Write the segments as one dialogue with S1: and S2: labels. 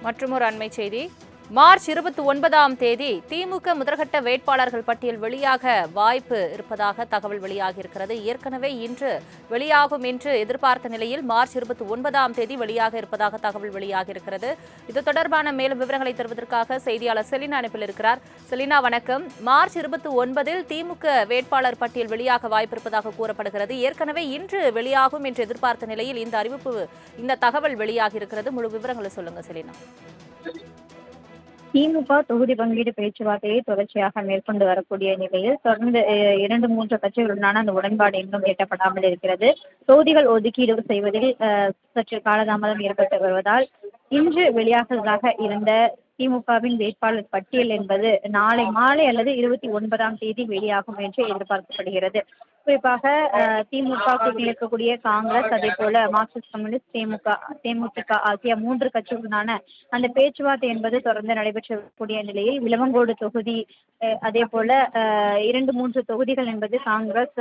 S1: மற்றுமொரு அண்மை செய்தி. மார்ச் 29ஆம் தேதி திமுக முதற்கட்ட வேட்பாளர்கள் பட்டியல் வெளியாக வாய்ப்பு இருப்பதாக தகவல் வெளியாகியிருக்கிறது. ஏற்கனவே இன்று வெளியாகும் என்று எதிர்பார்த்த நிலையில் மார்ச் 29ஆம் தேதி வெளியாக இருப்பதாக தகவல் வெளியாகியிருக்கிறது. இது தொடர்பான மேலும் விவரங்களை தருவதற்காக செய்தியாளர் செலினா அனுப்பில் இருக்கிறார். செலினா, வணக்கம். மார்ச் 29இல் திமுக வேட்பாளர் பட்டியல் வெளியாக வாய்ப்பு இருப்பதாக கூறப்படுகிறது. ஏற்கனவே இன்று வெளியாகும் என்று எதிர்பார்த்த நிலையில் இந்த தகவல் வெளியாகியிருக்கிறது. முழு விவரங்களை சொல்லுங்க செலினா.
S2: திமுக தொகுதி பங்கீடு பேச்சுவார்த்தையை தொடர்ச்சியாக மேற்கொண்டு வரக்கூடிய நிலையில் தொடர்ந்து 2-3 கட்சிகளுடனான அந்த உடன்பாடு இன்னும் எட்டப்படாமல் இருக்கிறது. தொகுதிகள் ஒதுக்கீடு செய்வதில் சற்று காலதாமதம் ஏற்பட்டு வருவதால் இன்று வெளியாகுவதாக இருந்த திமுகவின் வேட்பாளர் பட்டியல் என்பது நாளை மாலை அல்லது 29ஆம் தேதி வெளியாகும் என்று எதிர்பார்க்கப்படுகிறது. குறிப்பாக திமுக கூட்டணியில் இருக்கக்கூடிய காங்கிரஸ், அதே போல மார்க்சிஸ்ட் கம்யூனிஸ்ட், தேமுதிக ஆகிய 3 கட்சிகளுடனான அந்த பேச்சுவார்த்தை என்பது தொடர்ந்து நடைபெற்றக்கூடிய நிலையில் விளவங்கோடு தொகுதி, அதே போல 2-3 தொகுதிகள் என்பது காங்கிரஸ்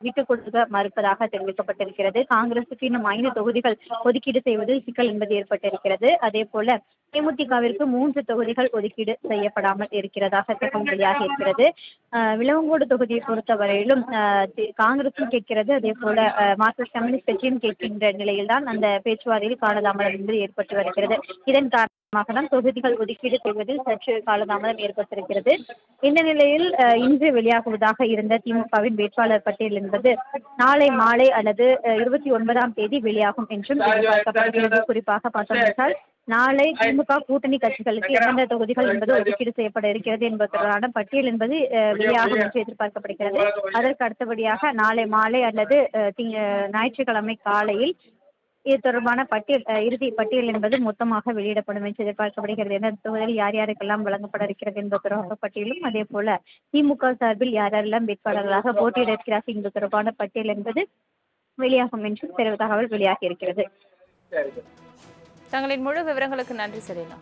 S2: விட்டுக் கொடுக்க மறுப்பதாக தெரிவிக்கப்பட்டிருக்கிறது. காங்கிரசுக்கு இன்னும் 5 தொகுதிகள் ஒதுக்கீடு செய்வதில் சிக்கல் என்பது ஏற்பட்டிருக்கிறது. அதே போல தேமுதிகவிற்கு 3 தொகுதிகள் ஒதுக்கீடு செய்யப்படாமல் இருக்கிறதாக தகவல் வெளியாகி இருக்கிறது. விளவங்கோடு தொகுதியை பொறுத்தவரையிலும் காங்கிரசும் கேட்கிறது, அதே போல மார்க்சிஸ்ட் கம்யூனிஸ்ட் கட்சியும் கேட்கின்ற நிலையில்தான் அந்த பேச்சுவார்த்தையில் காலதாமதம் என்பது ஏற்பட்டு வருகிறது. இதன் காரணமாக தான் தொகுதிகள் ஒதுக்கீடு செய்வதில் சற்று காலதாமதம் ஏற்பட்டிருக்கிறது. இந்த நிலையில் இன்று வெளியாகுவதாக இருந்த திமுகவின் வேட்பாளர் பட்டியல் என்பது நாளை மாலை அல்லது 29ஆம் தேதி வெளியாகும் என்றும் எதிர்பார்க்கப்படுகிறது. குறிப்பாக பார்த்தோம் நாளை திமுக கூட்டணி கட்சிகளுக்கு எந்தெந்த தொகுதிகள் என்பது ஒதுக்கீடு செய்யப்பட இருக்கிறது என்பதற்கான பட்டியல் என்பது வெளியாகும் என்று எதிர்பார்க்கப்படுகிறது. அதற்கு அடுத்தபடியாக நாளை மாலை அல்லது ஞாயிற்றுக்கிழமை காலையில் இது தொடர்பான இறுதி பட்டியல் என்பது மொத்தமாக வெளியிடப்படும் என்று எதிர்பார்க்கப்படுகிறது. எந்தெந்த தொகுதியில் யார் யாருக்கெல்லாம் வழங்கப்பட இருக்கிறது என்பது தொடர்பான பட்டியலும், அதே போல திமுக சார்பில் யார் யாரெல்லாம் வேட்பாளர்களாக போட்டியிட இருக்கிறார்கள் என்பது தொடர்பான பட்டியல் என்பது வெளியாகும் என்று தகவல் வெளியாகி இருக்கிறது.
S1: தங்களின் முழு விவரங்களுக்கு நன்றி செலினா.